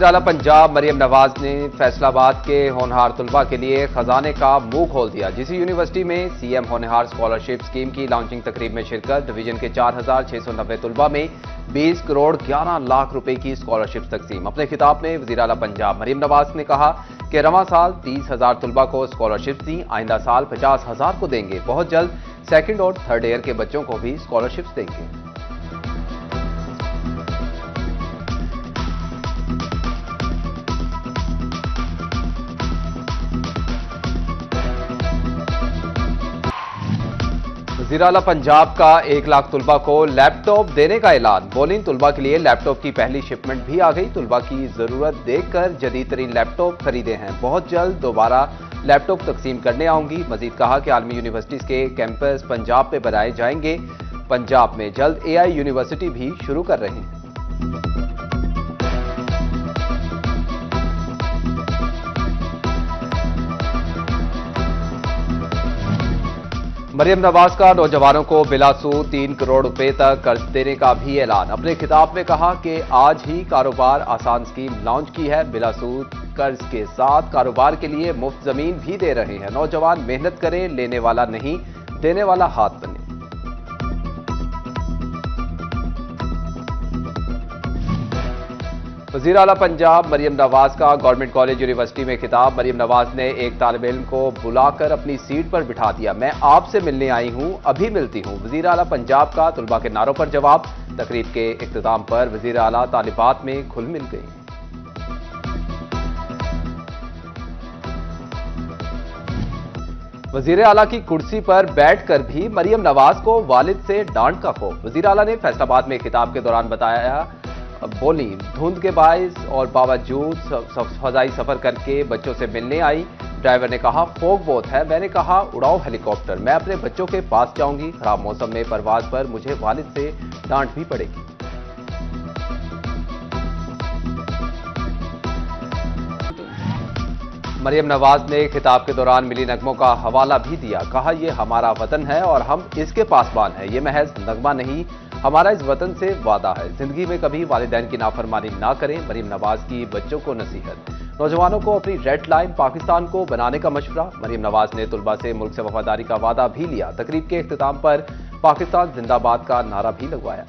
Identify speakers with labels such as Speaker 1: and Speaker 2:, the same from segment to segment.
Speaker 1: वज़ीर आला पंजाब मरियम नवाज ने फैसलाबाद के होनहार तलबा के लिए खजाने का मुंह खोल दिया। जिसी यूनिवर्सिटी में सीएम होनहार स्कॉलरशिप स्कीम की लॉन्चिंग तकरीब में शिरकत। डिवीजन के 4,690 तलबा में 20 करोड़ 11 लाख रुपए की स्कॉलरशिप तकसीम। अपने खिताब में वज़ीर आला पंजाब मरियम नवाज ने कहा कि रवां साल 30,000 तलबा को स्कॉलरशिप दी, आइंदा साल 50,000 को देंगे। बहुत जल्द सेकेंड और थर्ड ईयर के बच्चों को भी स्कॉलरशिप देंगे। वज़ीर आला पंजाब का 1 लाख तलबा को लैपटॉप देने का ऐलान। बोलिंग तलबा के लिए लैपटॉप की पहली शिपमेंट भी आ गई। तलबा की जरूरत देखकर जदीद तरीन लैपटॉप खरीदे हैं। बहुत जल्द दोबारा लैपटॉप तकसीम करने आऊंगी। मजीद कहा कि आलमी यूनिवर्सिटीज के कैंपस पंजाब में बनाए जाएंगे। पंजाब में जल्द AI यूनिवर्सिटी भी शुरू कर रहे हैं। मरियम नवाज का नौजवानों को बिलासूद 3 करोड़ रुपए तक कर्ज देने का भी ऐलान। अपने खिताब में कहा कि आज ही कारोबार आसान स्कीम लॉन्च की है। बिलासूद कर्ज के साथ कारोबार के लिए मुफ्त जमीन भी दे रहे हैं। नौजवान मेहनत करें, लेने वाला नहीं, देने वाला हाथ बने। वज़ीर आला पंजाब मरियम नवाज का गवर्नमेंट कॉलेज यूनिवर्सिटी में खिताब। मरियम नवाज ने एक तालिब इल्म को बुलाकर अपनी सीट पर बिठा दिया। मैं आपसे मिलने आई हूं, अभी मिलती हूं। वज़ीर आला पंजाब का तलबा के नारों पर जवाब। तकरीब के इख्तिताम पर वज़ीर आला तालिबात में घुल मिल गई। वज़ीर आला की कुर्सी पर बैठकर भी मरियम नवाज को वालिद से डांट का खौफ। वज़ीर आला ने फैसलाबाद में खिताब के दौरान बताया, बोली धुंध के बायस और बावजूद फजाई सफर करके बच्चों से मिलने आई। ड्राइवर ने कहा फोग बहुत है। मैंने कहा उड़ाओ हेलीकॉप्टर, मैं अपने बच्चों के पास जाऊंगी। खराब मौसम में परवाज पर मुझे वालिद से डांट भी पड़ेगी। मरियम नवाज ने खिताब के दौरान मिली नगमों का हवाला भी दिया। कहा यह हमारा वतन है और हम इसके पासबान हैं। यह महज नगमा नहीं, हमारा इस वतन से वादा है। जिंदगी में कभी वालिदैन की नाफरमानी ना करें। मरियम नवाज की बच्चों को नसीहत। नौजवानों को अपनी रेड लाइन पाकिस्तान को बनाने का मशवरा। मरियम नवाज ने तुलबा से मुल्क से वफादारी का वादा भी लिया। तकरीब के इख्तिताम पर पाकिस्तान जिंदाबाद का नारा भी लगवाया।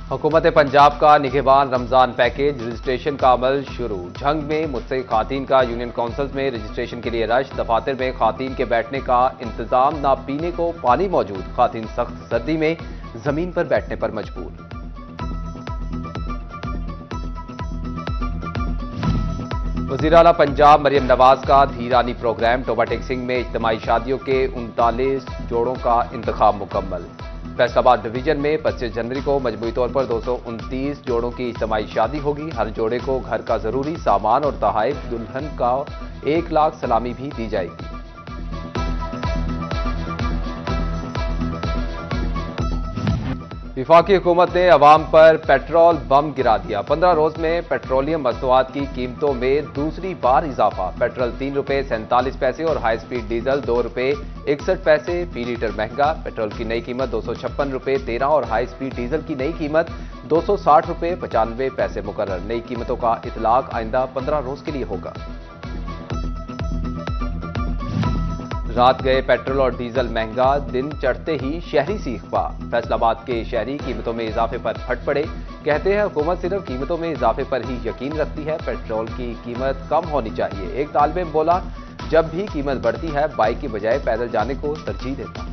Speaker 1: हुकूमत पंजाब का निगहबान रमजान पैकेज रजिस्ट्रेशन का अमल शुरू। झंग में मुझसे खातीन का यूनियन काउंसिल्स में रजिस्ट्रेशन के लिए रश। दफातर में खातीन के बैठने का इंतजाम, ना पीने को पानी मौजूद। खातीन सख्त सर्दी में जमीन पर बैठने पर मजबूर। वज़ीर आला पंजाब मरियम नवाज का धीरानी प्रोग्राम। टोबा टेक्सिंग में इज्तिमाई शादियों के 39 जोड़ों का इंतखाब मुकम्मल। फैसलाबाद डिवीजन में 25 जनवरी को मजमूई तौर पर 229 जोड़ों की इज्तिमाई शादी होगी। हर जोड़े को घर का जरूरी सामान और तोहफे, दुल्हन का 1 लाख सलामी भी दी जाएगी। वफाकी हुकूमत ने अवाम पर पेट्रोल बम गिरा दिया। 15 रोज में पेट्रोलियम मसनूआत की कीमतों में दूसरी बार इजाफा। पेट्रोल 3 रुपए 47 पैसे और हाई स्पीड डीजल 2 रुपए 61 पैसे फी लीटर महंगा। पेट्रोल की नई कीमत 256 रुपए 13 और हाई स्पीड डीजल की नई कीमत 260 रुपए 95 पैसे मुकर्रर। नई कीमतों का इतलाक आइंदा 15 रोज के लिए होगा। रात गए पेट्रोल और डीजल महंगा, दिन चढ़ते ही शहरी सीखपा। फैसलाबाद के शहरी कीमतों में इजाफे पर फट पड़े। कहते हैं हुकूमत सिर्फ कीमतों में इजाफे पर ही यकीन रखती है, पेट्रोल की कीमत कम होनी चाहिए। एक तालिब इल्म बोला, जब भी कीमत बढ़ती है बाइक की बजाय पैदल जाने को तरजीह देता हूं।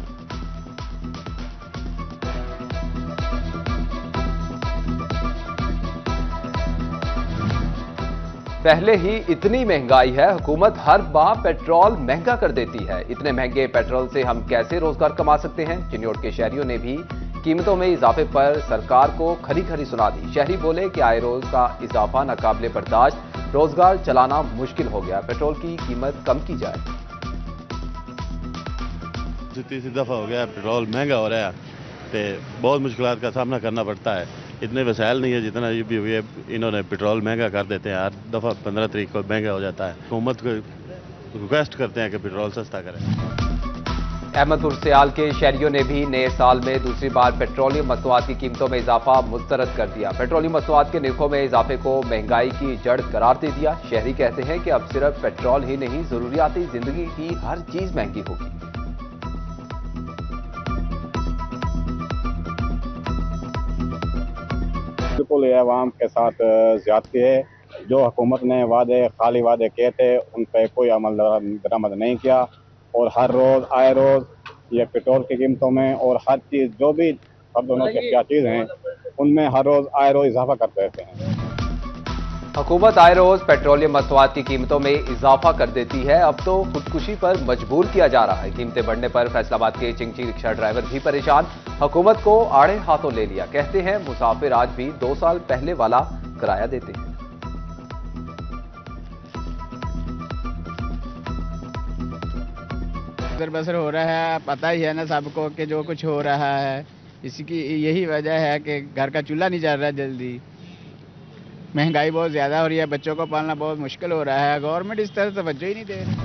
Speaker 1: पहले ही इतनी महंगाई है, हुकूमत हर माह पेट्रोल महंगा कर देती है। इतने महंगे पेट्रोल से हम कैसे रोजगार कमा सकते हैं? चिन्योट के शहरियों ने भी कीमतों में इजाफे पर सरकार को खरी खरी सुना दी। शहरी बोले कि आए रोज का इजाफा नाकाबिले बर्दाश्त, रोजगार चलाना मुश्किल हो गया। पेट्रोल की कीमत कम की जाए।
Speaker 2: तीसरी दफा हो गया पेट्रोल महंगा हो रहा है, तो बहुत मुश्किलात का सामना करना पड़ता है। इतने वसाइल नहीं है जितना ये भी हुए, इन्होंने पेट्रोल महंगा कर देते हैं। हर दफ़ा 15 तारीख को महंगा हो जाता है। हुकूमत को रिक्वेस्ट करते हैं कि पेट्रोल सस्ता करें।
Speaker 1: अहमदपुर सियाल के शहरियों ने भी नए साल में दूसरी बार पेट्रोलियम मसनूआत की कीमतों में इजाफा मुस्तरद कर दिया। पेट्रोलियम मसनूआत के निर्खों में इजाफे को महंगाई की जड़ करार दे दिया। शहरी कहते हैं कि अब सिर्फ पेट्रोल ही नहीं, जरूरियाती जिंदगी की हर चीज महंगी होगी।
Speaker 3: बिल्कुल ये अवाम के साथ ज्यादती है। जो हुकूमत ने खाली वादे किए थे उन पर कोई अमल दरामद नहीं किया और हर रोज आए रोज ये पेट्रोल की कीमतों में और हर चीज जो भी सब दोनों की क्या चीज हैं उनमें हर रोज आए रोज इजाफा करते रहते हैं।
Speaker 1: हुकूमत आए रोज पेट्रोलियम मसनूआत की कीमतों में इजाफा कर देती है। अब तो खुदकुशी पर मजबूर किया जा रहा है। कीमतें बढ़ने पर फैसलाबाद के चिंची रिक्शा ड्राइवर भी परेशान। हुकूमत को आड़े हाथों ले लिया। कहते हैं मुसाफिर आज भी 2 साल पहले वाला किराया देते हैं।
Speaker 4: बसर हो रहा है, पता ही है ना सबको कि जो कुछ हो रहा है। इसकी यही वजह है कि घर का चूल्हा नहीं जल रहा जल्दी। महंगाई बहुत ज़्यादा हो रही है, बच्चों को पालना बहुत मुश्किल हो रहा है। गवर्नमेंट इस तरह तवज्जो ही नहीं दे रही।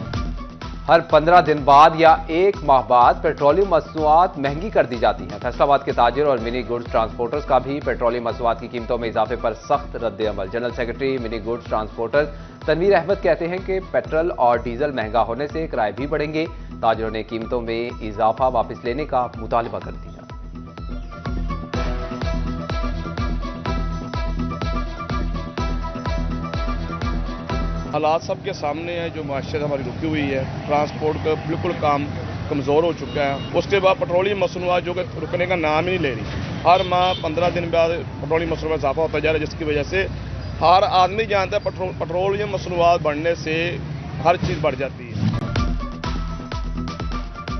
Speaker 1: हर 15 दिन बाद या 1 माह बाद पेट्रोलियम मसनूआत महंगी कर दी जाती हैं। फैसलाबाद के ताजिर और मिनी गुड्स ट्रांसपोर्टर्स का भी पेट्रोलियम मसनूआत की कीमतों में इजाफे पर सख्त रद्द-ए-अमल। General secretary mini goods transporters Tanveer Ahmed कहते हैं कि पेट्रोल और डीजल महंगा होने से किराए भी बढ़ेंगे। ताजिरों ने कीमतों में इजाफा वापस लेने का मुतालबा कर दिया।
Speaker 5: हालात सबके सामने है। जो माशरत हमारी रुकी हुई है, ट्रांसपोर्ट का बिल्कुल काम कमज़ोर हो चुका है। उसके बाद पेट्रोलियम मसनूआत जो कि रुकने का नाम ही नहीं ले रही। हर माह 15 दिन बाद पेट्रोलियम मसनूआत में इजाफा होता जा रहा है, जिसकी वजह से हर आदमी जानता है पेट्रोलियम मसनूआत बढ़ने से हर चीज़ बढ़ जाती है।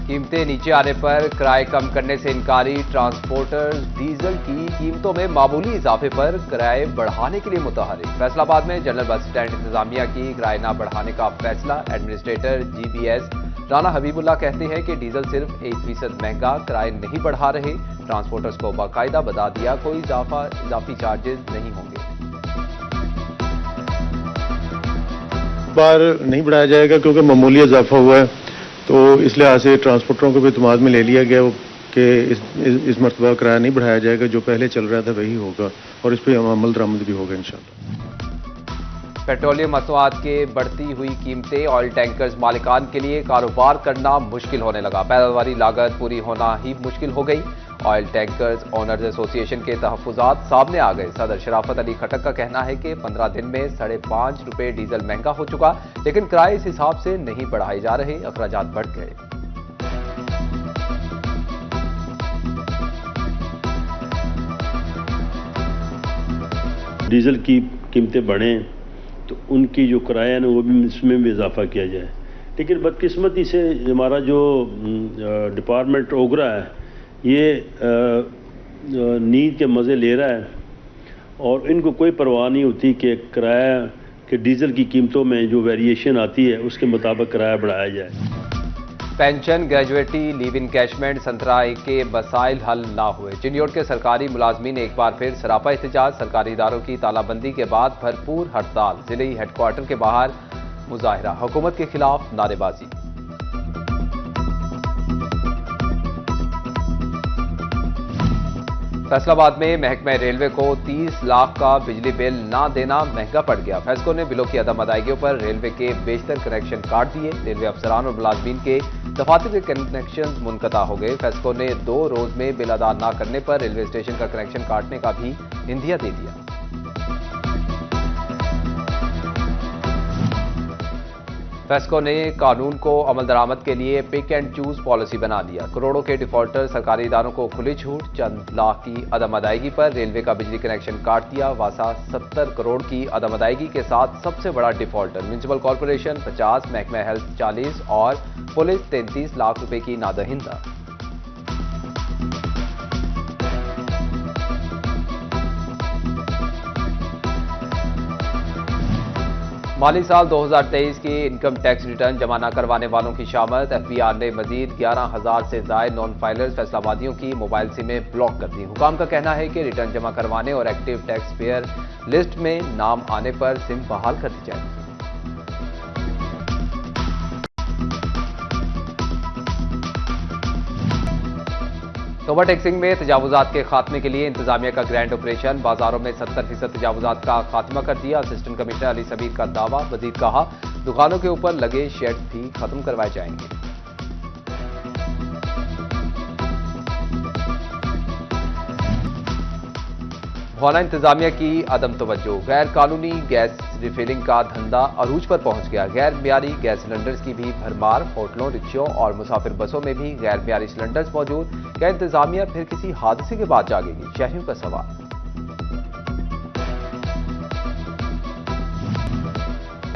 Speaker 1: कीमतें नीचे आने पर किराए कम करने से इनकारी ट्रांसपोर्टर्स डीजल की कीमतों में मामूली इजाफे पर किराए बढ़ाने के लिए मुतहरिक। फैसलाबाद में जनरल बस स्टैंड इंतजामिया की किराए न बढ़ाने का फैसला। एडमिनिस्ट्रेटर जीबीएस राना हबीबुल्लाह कहते हैं कि डीजल सिर्फ 1% महंगा, किराए नहीं बढ़ा रहे। ट्रांसपोर्टर्स को बाकायदा बता दिया कोई इजाफी चार्जेस नहीं होंगे।
Speaker 6: बार नहीं बढ़ाया जाएगा क्योंकि मामूली इजाफा हुआ है, तो इस लिहाज से ट्रांसपोर्टरों को भी इत्मीनान में ले लिया गया कि इस मरतबा किराया नहीं बढ़ाया जाएगा। जो पहले चल रहा था वही होगा और इस पर अमल दरामद भी होगा इंशाल्लाह।
Speaker 1: पेट्रोलियम मसनूआत के बढ़ती हुई कीमतें ऑयल टैंकर्स मालिकान के लिए कारोबार करना मुश्किल होने लगा। पैदावारी लागत पूरी होना ही मुश्किल हो गई। ऑयल टैंकर्स ओनर्स एसोसिएशन के तहफ्फुजात सामने आ गए। सदर शराफत अली खटक का कहना है कि 15 दिन में 5.5 रुपए डीजल महंगा हो चुका, लेकिन किराए इस हिसाब से नहीं बढ़ाए जा रहे, अखराजात बढ़ गए।
Speaker 7: डीजल की कीमतें बढ़ें तो उनकी जो किराया है ना वो भी इसमें भी इजाफा किया जाए। लेकिन बदकिस्मती से हमारा जो डिपार्टमेंट ओगरा है ये नींद के मज़े ले रहा है और इनको कोई परवाह नहीं होती कि किराया के डीजल की कीमतों में जो वेरिएशन आती है उसके मुताबिक किराया बढ़ाया जाए।
Speaker 1: पेंशन, ग्रेजुएटी, लीव इनकैशमेंट, संतराई के मसाइल हल ना हुए। चिन्योट के सरकारी मुलाजमीन एक बार फिर सरापा एहतजाज। सरकारी इदारों की तालाबंदी के बाद भरपूर हड़ताल। जिले हेडक्वार्टर के बाहर मुजाहिरा। हुकूमत के खिलाफ नारेबाजी। फैसलाबाद में महकमा रेलवे को 30 लाख का बिजली बिल ना देना महंगा पड़ गया। फैसलों ने बिलों की अदम अदायगियों पर रेलवे के बेशतर कनेक्शन काट दिए। रेलवे अफसरान और मुलाजमीन के दफातर के कनेक्शन मुनक़ता हो गए। फैसलों ने 2 रोज में बिल अदा न करने पर रेलवे स्टेशन का कनेक्शन काटने का भी इंदिया दे दिया। फैसको ने कानून को अमल दरामद के लिए पिक एंड चूज पॉलिसी बना लिया। करोड़ों के डिफॉल्टर सरकारी इदारों को खुली छूट। चंद लाख की अदम अदायगी पर रेलवे का बिजली कनेक्शन काट दिया। वासा 70 करोड़ की अदम अदायगी के साथ सबसे बड़ा डिफॉल्टर। म्युनिसिपल कॉरपोरेशन 50, महकमा हेल्थ 40 और पुलिस 33 लाख रुपए की नादहिंदा। माली साल 2023 की इनकम टैक्स रिटर्न जमा न करवाने वालों की शामत। एफबीआर ने मजीद 11,000 से ज्यादा नॉन फाइलर्स फैसलाबादियों की मोबाइल सिमें ब्लॉक कर दी। हुकाम का कहना है कि रिटर्न जमा करवाने और एक्टिव टैक्स पेयर लिस्ट में नाम आने पर सिम बहाल कर दी जाएगी। ओवर टैक्सिंग में तजावुजात के खात्मे के लिए इंतजामिया का ग्रैंड ऑपरेशन, बाजारों में 70% तजावुजात का खात्मा कर दिया। असिस्टेंट कमिश्नर अली सबीर का दावा। मजीद कहा, दुकानों के ऊपर लगे शेड भी खत्म करवाए जाएंगे। भोला इंतजामिया की अदम तवज्जो, गैर कानूनी गैस रिफिलिंग का धंधा अरूज पर पहुंच गया। गैर मियारी गैस सिलेंडर्स की भी भरमार, होटलों, रिक्शों और मुसाफिर बसों में भी गैर मियारी सिलेंडर्स मौजूद। क्या इंतजामिया फिर किसी हादसे के बाद जागेगी? शहरियों का सवाल।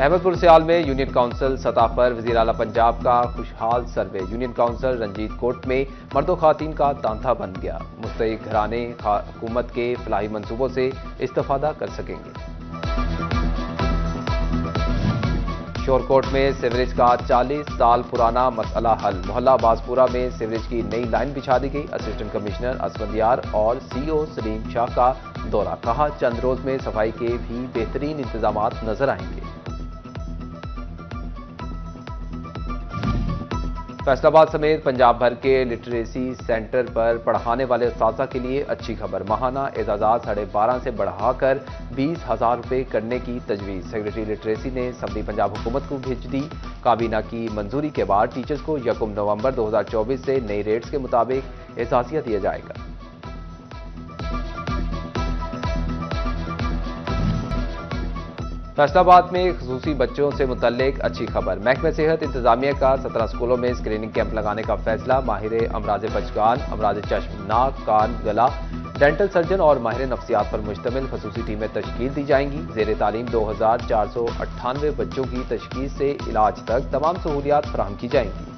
Speaker 1: अहमदपुर सियाल में यूनियन काउंसिल सतह पर वजीर आला पंजाब का खुशहाल सर्वे। यूनियन काउंसिल रंजीत कोट में मर्दो खातीन का तांता बन गया। मुस्तहिक घराने हुकूमत के फलाही मंसूबों से इस्तेफादा कर सकेंगे। शोरकोट में सीवरेज का 40 साल पुराना मसला हल। मोहल्ला बासपुरा में सीवरेज की नई लाइन बिछा दी गई। असिस्टेंट कमिश्नर असफंदियार और सीओ सलीम शाह का दौरा। कहा, चंद रोज में सफाई के भी बेहतरीन इंतजामात नजर आएंगे। फैसलाबाद समेत पंजाब भर के लिटरेसी सेंटर पर पढ़ाने वाले उस्ताजा के लिए अच्छी खबर। माहाना एजाजात 12.5 से बढ़ाकर 20,000 रुपये करने की तजवीज़। सेक्रेटरी लिटरेसी ने सबरी पंजाब हुकूमत को भेज दी। काबीना की मंजूरी के बाद टीचर्स को 1 नवंबर 2024 से नई रेट्स के मुताबिक एहसासिया दिया जाएगा। फैसलाबाद में खसूसी बच्चों से मुतल्लिक अच्छी खबर। महकमे सेहत इंतजामिया का 17 स्कूलों में स्क्रीनिंग कैंप लगाने का फैसला। माहिर अमराज बचकान, अमराज चश्म, नाक, कान, गला, डेंटल सर्जन और माहिर नफ्सियात पर मुश्तमिल खसूसी टीमें तश्कील दी जाएंगी। ज़ेर तालीम 2498 बच्चों की तशखीस से इलाज तक तमाम सहूलियात फराहम की जाएंगी।